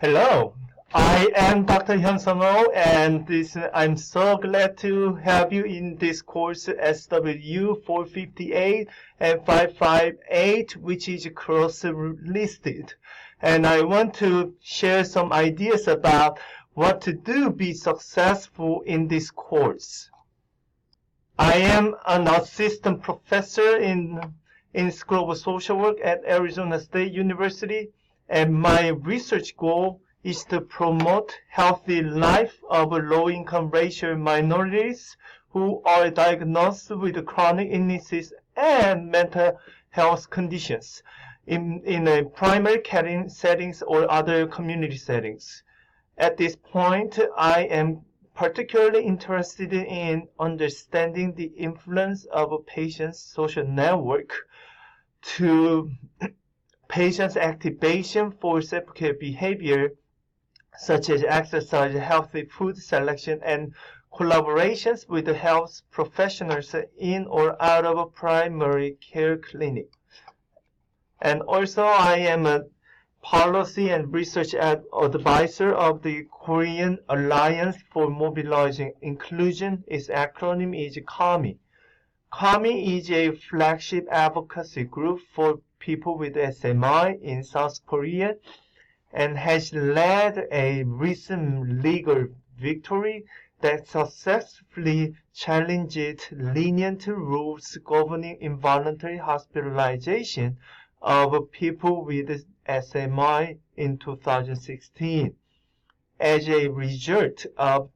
Hello, I am Dr. Hyun Sung-ho, and I'm so glad to have you in this course SW 458 and 558, which is cross-listed. And I want to share some ideas about what to do to be successful in this course. I am an assistant professor in School of Social Work at Arizona State University, and my research goal is to promote healthy life of low-income racial minorities who are diagnosed with chronic illnesses and mental health conditions in a primary care settings or other community settings. At this point, I am particularly interested in understanding the influence of a patient's social network to patients' activation for self-care behavior, such as exercise, healthy food selection, and collaborations with the health professionals in or out of a primary care clinic. And also, I am a policy and research advisor of the Korean Alliance for Mobilizing Inclusion. Its acronym is KAMI. KAMI is a flagship advocacy group for people with SMI in South Korea and has led a recent legal victory that successfully challenged lenient rules governing involuntary hospitalization of people with SMI in 2016. As a result of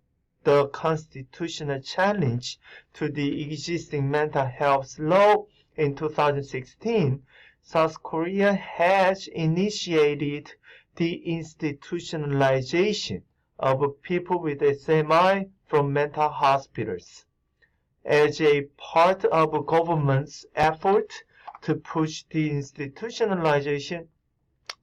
the constitutional challenge to the existing mental health law in 2016, South Korea has initiated the institutionalization of people with SMI from mental hospitals. As a part of government's effort to push the institutionalization,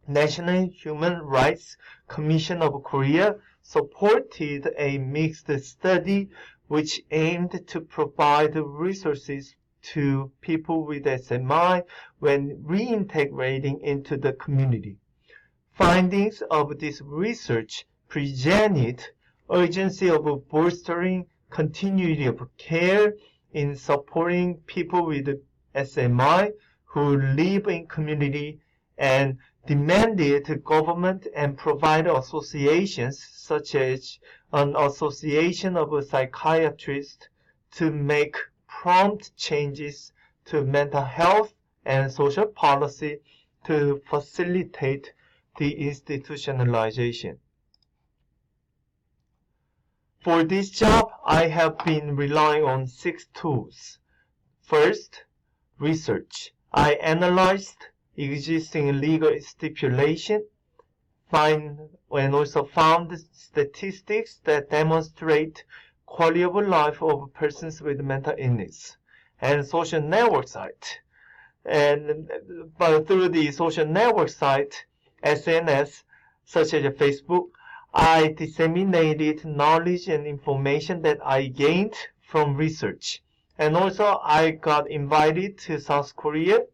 National Human Rights Commission of Korea supported a mixed study which aimed to provide resources to people with SMI when reintegrating into the community. Findings of this research presented urgency of bolstering continuity of care in supporting people with SMI who live in community and demanded government and provider associations such as an association of psychiatrists to make prompt changes to mental health and social policy to facilitate the institutionalization. For this job, I have been relying on 6 tools. First, research. I analyzed existing legal stipulation, and also found statistics that demonstrate quality of life of persons with mental illness, and social network site. But through the social network site, SNS, such as Facebook, I disseminated knowledge and information that I gained from research. And also, I got invited to South Korea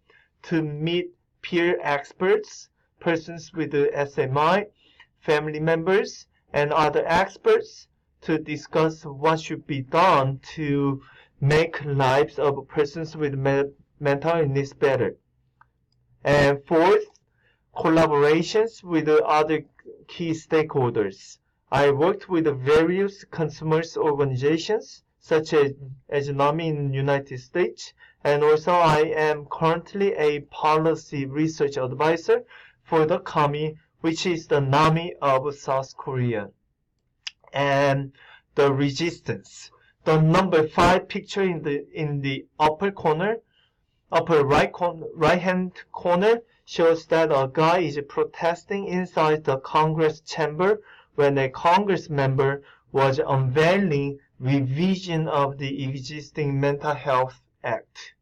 to meet peer experts, persons with SMI, family members, and other experts to discuss what should be done to make lives of persons with mental illness better. And fourth, collaborations with other key stakeholders. I worked with various consumer organizations, such as NAMI in the United States, and also I am currently a policy research advisor for the KAMI, which is the NAMI of South Korea. And the resistance. The number 5 picture in the upper right hand corner shows that a guy is protesting inside the Congress chamber when a Congress member was unveiling revision of the existing Mental Health Act.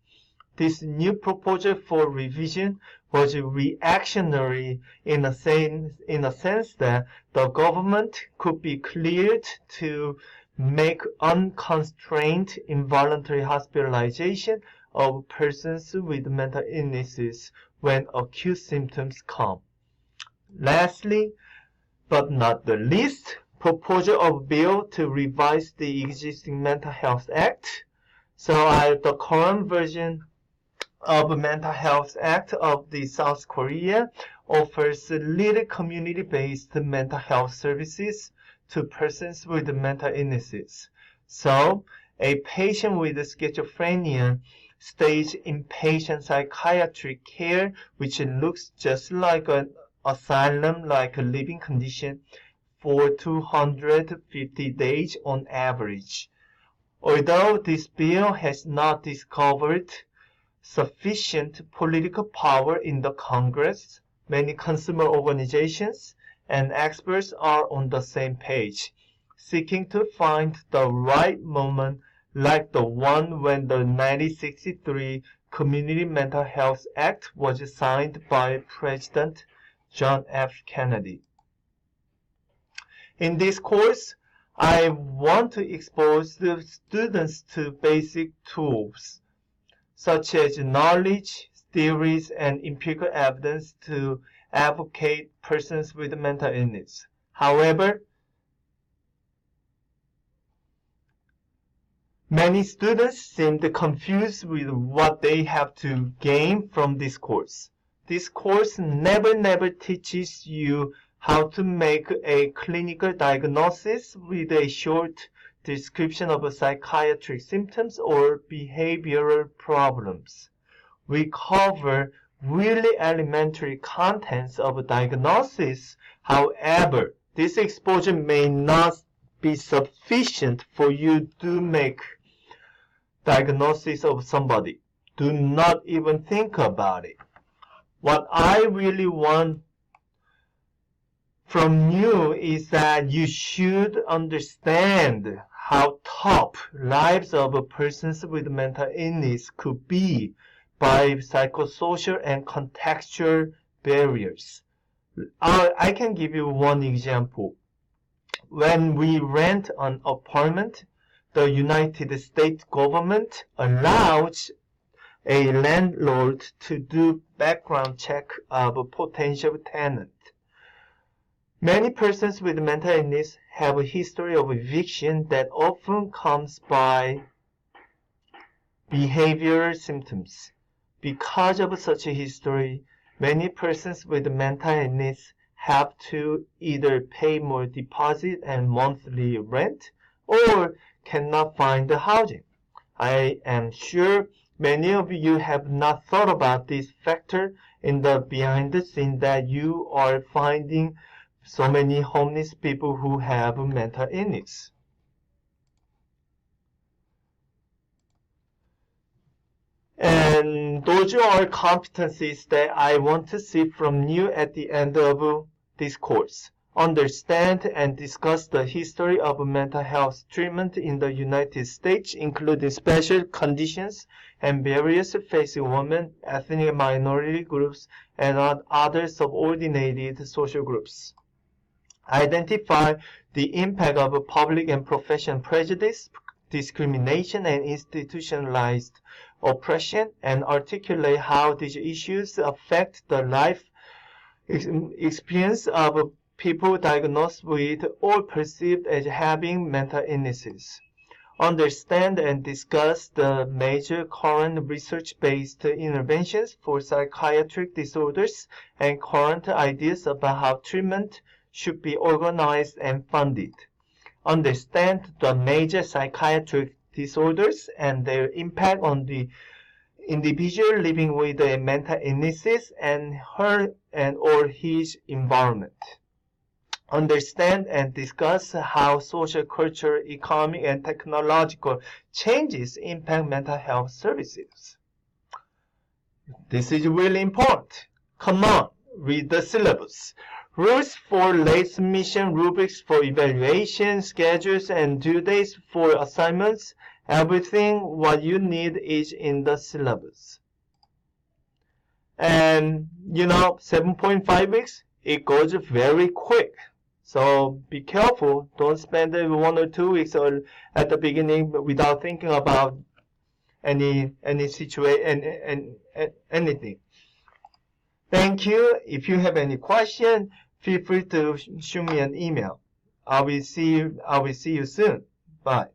This new proposal for revision was reactionary in a sense that the government could be cleared to make unconstrained involuntary hospitalization of persons with mental illnesses when acute symptoms come. Lastly, but not the least, proposal of bill to revise the existing Mental Health Act. So the current version of Mental Health Act of the South Korea offers little community-based mental health services to persons with mental illnesses. So, a patient with schizophrenia stays inpatient psychiatric care, which looks just like an asylum-like living condition for 250 days on average. Although this bill has not discovered sufficient political power in the Congress, many consumer organizations and experts are on the same page, seeking to find the right moment like the one when the 1963 Community Mental Health Act was signed by President John F. Kennedy. In this course, I want to expose the students to basic tools, such as knowledge, theories, and empirical evidence to advocate persons with mental illness. However, many students seem confused with what they have to gain from this course. This course never teaches you how to make a clinical diagnosis with a short description of psychiatric symptoms or behavioral problems. We cover really elementary contents of diagnosis. However, this exposure may not be sufficient for you to make diagnosis of somebody. Do not even think about it. What I really want from you is that you should understand how tough lives of persons with mental illness could be by psychosocial and contextual barriers. I can give you one example. When we rent an apartment, the United States government allows a landlord to do background check of a potential tenant. Many persons with mental illness have a history of eviction that often comes by behavioral symptoms. Because of such a history, many persons with mental illness have to either pay more deposit and monthly rent or cannot find the housing. I am sure many of you have not thought about this factor in the behind the scene that you are finding so many homeless people who have mental illness. And those are competencies that I want to see from you at the end of this course. Understand and discuss the history of mental health treatment in the United States, including special conditions and barriers facing women, ethnic minority groups, and other subordinated social groups. Identify the impact of public and professional prejudice, discrimination, and institutionalized oppression, and articulate how these issues affect the life experience of people diagnosed with or perceived as having mental illnesses. Understand and discuss the major current research-based interventions for psychiatric disorders and current ideas about how treatment should be organized and funded. Understand the major psychiatric disorders and their impact on the individual living with a mental illness and her and or his environment. Understand and discuss how social, cultural, economic, and technological changes impact mental health services. This is really important. Come on, read the syllabus. Rules for late submission, rubrics for evaluation, schedules, and due dates for assignments. Everything what you need is in the syllabus. And 7.5 weeks, it goes very quick. So be careful. Don't spend 1 or 2 weeks or at the beginning without thinking about any situation and anything. Thank you. If you have any question, feel free to shoot me an email. I will see you soon. Bye.